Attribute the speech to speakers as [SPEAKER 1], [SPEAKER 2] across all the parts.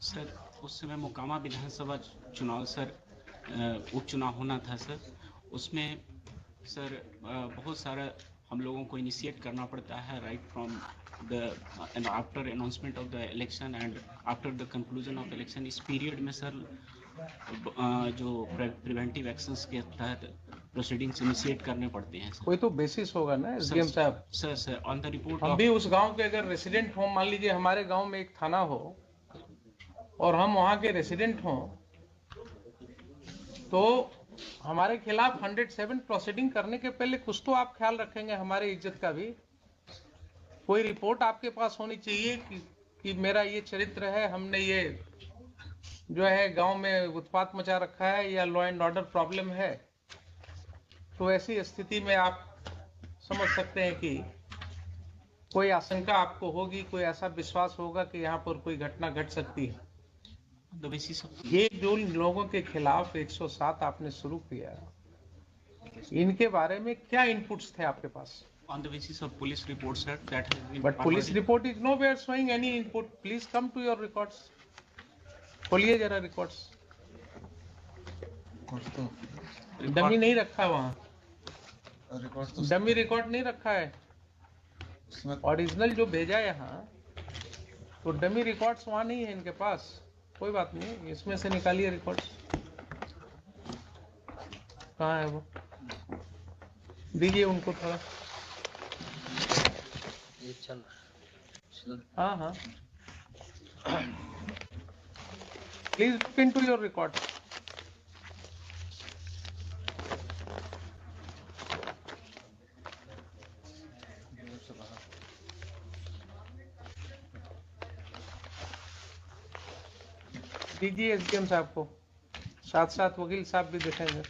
[SPEAKER 1] Sir उस समय मोकामा विधानसभा चुनाव सर उपचुनाव होना था सर। उसमें सर बहुत सारा हम लोगों को इनिशिएट करना पड़ता है right from the after announcement of the election and after the conclusion of election. इस पीरियड में सर जो प्रिवेंटिव एक्शंस के तहत प्रोसीडिंग्स इनिशिएट करने पड़ते हैं सर।
[SPEAKER 2] कोई तो बेसिस होगा ना एसडीएम साहब।
[SPEAKER 1] सर ऑन द रिपोर्ट
[SPEAKER 2] हम भी उस गांव के अगर रेसिडेंट हो, मान लीजिए हमारे गांव में एक थाना हो और हम वहां के रेसिडेंट हों, तो हमारे खिलाफ 107 प्रोसीडिंग करने के पहले कुछ तो आप ख्याल रखेंगे हमारी इज्जत का भी। कोई रिपोर्ट आपके पास होनी चाहिए कि मेरा ये चरित्र है, हमने ये जो है गांव में उत्पात मचा रखा है या लॉ एंड ऑर्डर प्रॉब्लम है। तो ऐसी स्थिति में आप समझ सकते हैं कि कोई आशंका आपको होगी, कोई ऐसा विश्वास होगा कि यहाँ पर कोई घटना घट सकती है। ये जो लोगों के खिलाफ 107 आपने शुरू किया, इनके बारे में क्या इनपुट्स थे आपके पास?
[SPEAKER 1] On the basis of police reports, sir, that has been.
[SPEAKER 2] But police report is nowhere showing any input. Please come to your records. खोलिए जरा रिकॉर्ड्स। डमी नहीं रखा वहाँ, डमी रिकॉर्ड नहीं रखा है। ओरिजिनल जो भेजा यहाँ, तो डमी रिकॉर्ड्स वहाँ नहीं है इनके पास। कोई बात नहीं, इसमें से निकालिए रिकॉर्ड्स। कहाँ है वो? दीजिए उनको थोड़ा। हाँ हाँ, please look into your record. दीजिए एसडीएम साहब को, साथ साथ वकील साहब भी देखेंगे।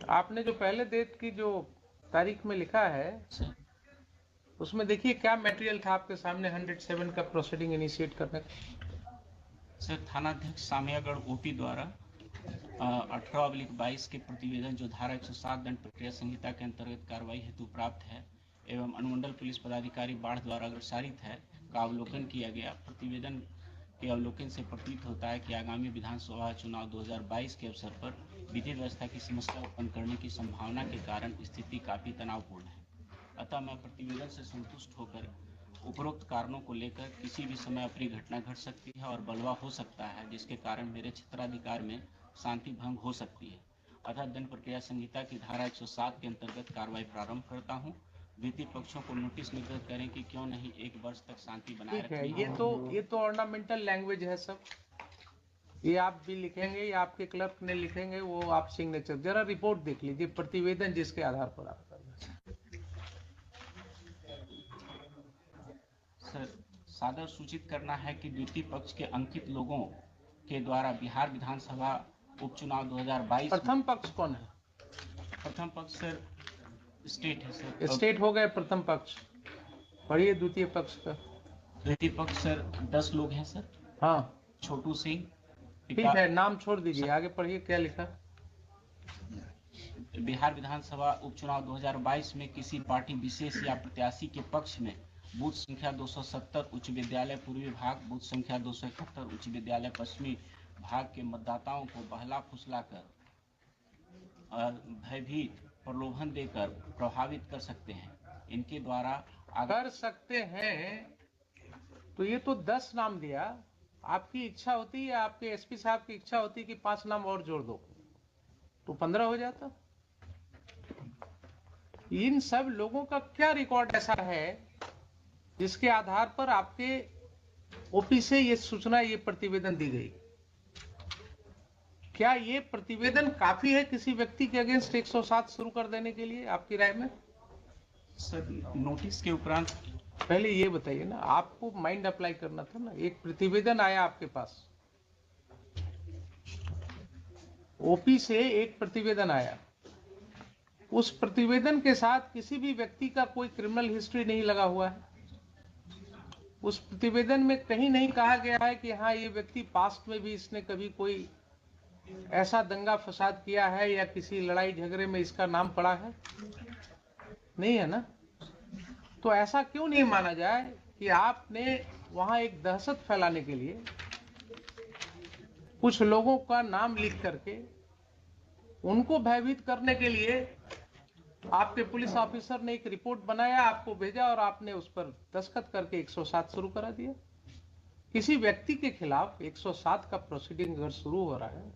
[SPEAKER 2] आपने जो पहले डेट की जो तारीख में लिखा है, उसमें देखिए क्या मटेरियल था आपके सामने 107 का प्रोसीडिंग इनिशिएट करने का।
[SPEAKER 1] सर थानाध्यक्ष सामियागढ़ ओपी द्वारा 18/22 के प्रतिवेदन जो धारा 107 दंड प्रक्रिया संहिता के अंतर्गत कार्रवाई हेतु प्राप्त है एवं अनुमंडल पुलिस पदाधिकारी बाढ़ द्वारा अग्रसारित है का अवलोकन किया गया। प्रतिवेदन के अवलोकन से प्रतीत होता है कि आगामी विधानसभा चुनाव 2022 के अवसर पर विधि व्यवस्था की समस्या उत्पन्न करने की संभावना के कारण स्थिति काफी तनावपूर्ण है। अतः मैं प्रतिवेदन से संतुष्ट होकर उपरोक्त कारणों को लेकर किसी भी समय अप्रिय घटना घट सकती है और बलवा हो सकता है, जिसके कारण मेरे क्षेत्राधिकार में शांति भंग हो सकती है। अतः दंड प्रक्रिया संहिता की धारा 107 के अंतर्गत कार्रवाई प्रारंभ करता हूँ। वित्तीय पक्षों को नोटिस निर्गत करें कि क्यों नहीं 1 वर्ष तक शांति बनाए रखें।
[SPEAKER 2] ये तो ऑर्नामेंटल लैंग्वेज है सब। ये आप भी लिखेंगे या आपके क्लर्क ने लिखेंगे, वो आप सिग्नेचर। जरा रिपोर्ट देख लीजिए, प्रतिवेदन जिसके आधार पर आप कर रहे हैं।
[SPEAKER 1] सर सादर सूचित करना है कि द्वितीय पक्ष के अंकित लोगों के द्वारा बिहार विधानसभा उपचुनाव 2022।
[SPEAKER 2] प्रथम पक्ष कौन है?
[SPEAKER 1] प्रथम पक्ष सर स्टेट है सर।
[SPEAKER 2] स्टेट हो गए प्रथम पक्ष। पढ़िए द्वितीय पक्ष का।
[SPEAKER 1] द्वितीय पक्ष सर 10 लोग हैं सर।
[SPEAKER 2] हाँ
[SPEAKER 1] छोटू सिंह।
[SPEAKER 2] ठीक है, नाम छोड़ दीजिए, आगे पढ़िए क्या लिखा।
[SPEAKER 1] बिहार विधानसभा उपचुनाव 2022 में किसी पार्टी विशेष या प्रत्याशी के पक्ष में बूथ संख्या 270 उच्च विद्यालय पूर्वी भाग, बूथ संख्या 271 उच्च विद्यालय पश्चिमी भाग के मतदाताओं को बहला फुसलाकर भयभीत प्रलोभन देकर प्रभावित कर सकते हैं। इनके द्वारा
[SPEAKER 2] कर सकते हैं, तो ये तो 10 नाम दिया। आपकी इच्छा होती है, आपके एसपी साहब की इच्छा होती है कि 5 नाम और जोड़ दो, तो 15 हो जाता। इन सब लोगों का क्या रिकॉर्ड ऐसा है जिसके आधार पर आपके ओपी से ये सूचना, ये प्रतिवेदन दी गई? क्या ये प्रतिवेदन काफी है किसी व्यक्ति के अगेंस्ट 107 शुरू कर देने के लिए, आपकी राय में?
[SPEAKER 1] सर नोटिस के उपरांत
[SPEAKER 2] पहले ये बताइए ना, आपको माइंड अप्लाई करना था ना। एक प्रतिवेदन आया आपके पास, ओपी से एक प्रतिवेदन आया। उस प्रतिवेदन के साथ किसी भी व्यक्ति का कोई क्रिमिनल हिस्ट्री नहीं लगा हुआ है। उस प्रतिवेदन में कहीं नहीं कहा गया है कि हाँ ये व्यक्ति पास्ट में भी इसने कभी कोई ऐसा दंगा फसाद किया है या किसी लड़ाई झगड़े में इसका नाम पड़ा है, नहीं है ना। तो ऐसा क्यों नहीं माना जाए कि आपने वहां एक दहशत फैलाने के लिए कुछ लोगों का नाम लिख करके उनको भयभीत करने के लिए आपके पुलिस ऑफिसर ने एक रिपोर्ट बनाया, आपको भेजा और आपने उस पर दस्तखत करके 107 शुरू करा दिया। किसी व्यक्ति के खिलाफ 107 का प्रोसीडिंग अगर शुरू हो रहा है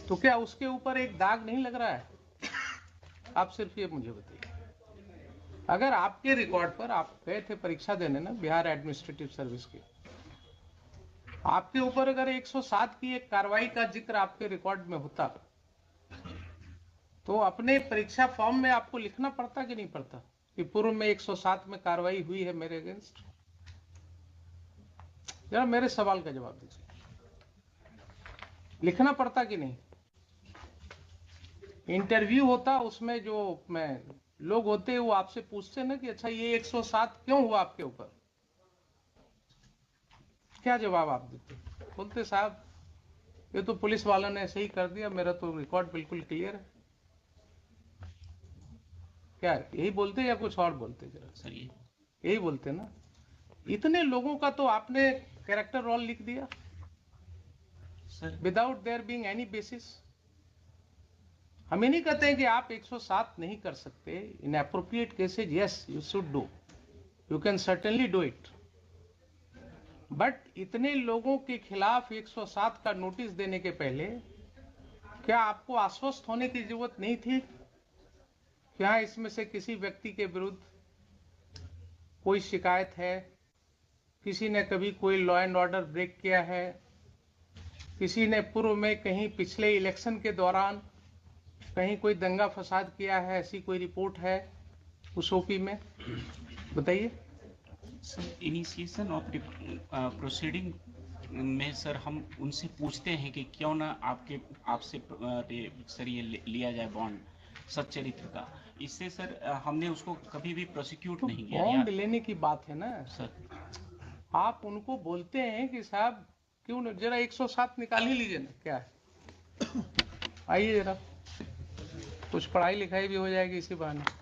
[SPEAKER 2] तो क्या उसके ऊपर एक दाग नहीं लग रहा है? आप सिर्फ ये मुझे बताइए। अगर आपके रिकॉर्ड पर, आप गए थे परीक्षा देने ना बिहार एडमिनिस्ट्रेटिव सर्विस की, आपके ऊपर अगर 107 की एक कार्रवाई का जिक्र आपके रिकॉर्ड में होता तो अपने परीक्षा फॉर्म में आपको लिखना पड़ता कि नहीं पड़ता कि पूर्व में 107 में कार्रवाई हुई है मेरे अगेंस्ट? जरा मेरे सवाल का जवाब दीजिए, लिखना पड़ता कि नहीं? इंटरव्यू होता, उसमें जो लोग होते वो आपसे पूछते ना कि अच्छा ये 107 क्यों हुआ आपके ऊपर, क्या जवाब आप देते? बोलते साहब ये तो पुलिस वालों ने ऐसे ही कर दिया, मेरा तो रिकॉर्ड बिल्कुल क्लियर है। क्या यही बोलते या कुछ और बोलते? जरा
[SPEAKER 1] सर
[SPEAKER 2] यही बोलते ना। इतने लोगों का तो आपने कैरेक्टर रोल लिख दिया
[SPEAKER 1] sir
[SPEAKER 2] without their being any basis. हम ये नहीं कहते हैं कि आप 107 नहीं कर सकते। इन appropriate cases yes you should do, you can certainly do it, but इतने लोगों के खिलाफ 107 का नोटिस देने के पहले क्या आपको आश्वस्त होने की जरूरत नहीं थी कि हाँ इसमें से किसी व्यक्ति के विरुद्ध कोई शिकायत है, किसी ने कभी कोई लॉ एंड ऑर्डर ब्रेक किया है, किसी ने पूर्व में कहीं पिछले इलेक्शन के दौरान कहीं कोई दंगा फसाद किया है, ऐसी कोई रिपोर्ट है उस ओपी में? बताइए।
[SPEAKER 1] सर इनिशिएशन ऑफ प्रोसीडिंग में सर हम उनसे पूछते हैं कि क्यों ना आपसे सर ये लिया जाए बॉन्ड सच्चरित्र का। इससे सर हमने उसको कभी भी प्रोसिक्यूट नहीं किया।
[SPEAKER 2] बॉन्ड लेने की बात है ना
[SPEAKER 1] सर,
[SPEAKER 2] आप उनको बोलते हैं कि साहब क्यों न जरा 107 निकाल ही लीजिए ना, क्या है आइए जरा, कुछ पढ़ाई लिखाई भी हो जाएगी इसी बहाने।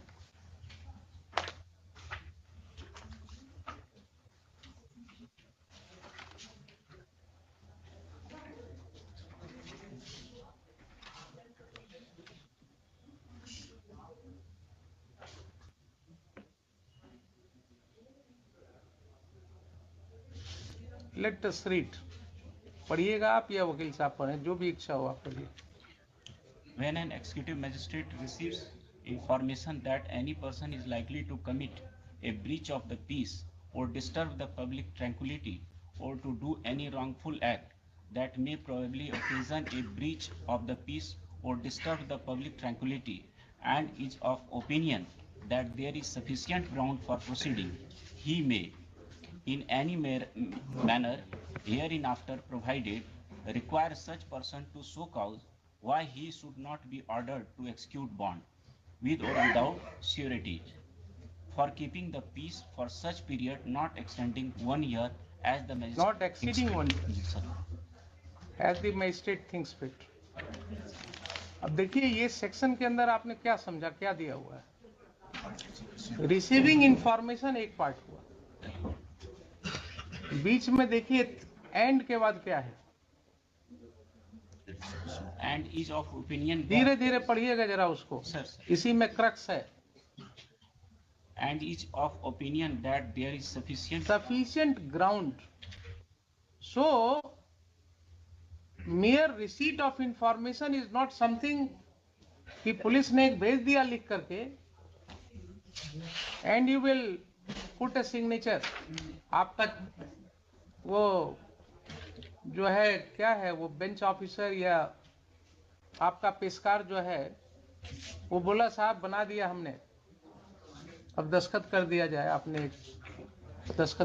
[SPEAKER 2] Let us read. पढ़िएगा आप या वकील साहब पढ़ें, जो भी इच्छा हो आप पढ़िए।
[SPEAKER 1] When an executive magistrate receives information that any person is likely to commit a breach of the peace or disturb the public tranquility or to do any wrongful act that may probably occasion a breach of the peace or disturb the public tranquility and is of opinion that there is sufficient ground for proceeding, he may, in any manner hereinafter provided, require such person to show cause why he should not be ordered to execute bond, with or without surety, for keeping the peace for such period not extending 1 year as the magistrate
[SPEAKER 2] Not exceeding 1 year.
[SPEAKER 1] जी sir.
[SPEAKER 2] As the magistrate thinks fit. अब देखिए ये section के अंदर आपने क्या समझा, क्या दिया हुआ है? रिसीविंग इंफॉर्मेशन एक पार्ट हुआ, बीच में देखिए एंड के बाद क्या है?
[SPEAKER 1] एंड इज ऑफ ओपिनियन,
[SPEAKER 2] धीरे धीरे पढ़िएगा जरा उसको,
[SPEAKER 1] सर
[SPEAKER 2] इसी में क्रक्स है।
[SPEAKER 1] And is of opinion that there is
[SPEAKER 2] sufficient ground. So mere receipt of information is not something कि पुलिस ने एक भेज दिया लिख करके and you will put a signature, आपका वो जो है क्या है, वो बेंच ऑफिसर या आपका पेशकार जो है वो बोला साहब बना दिया हमने, अब दस्तखत कर दिया जाए, आपने दस्तखत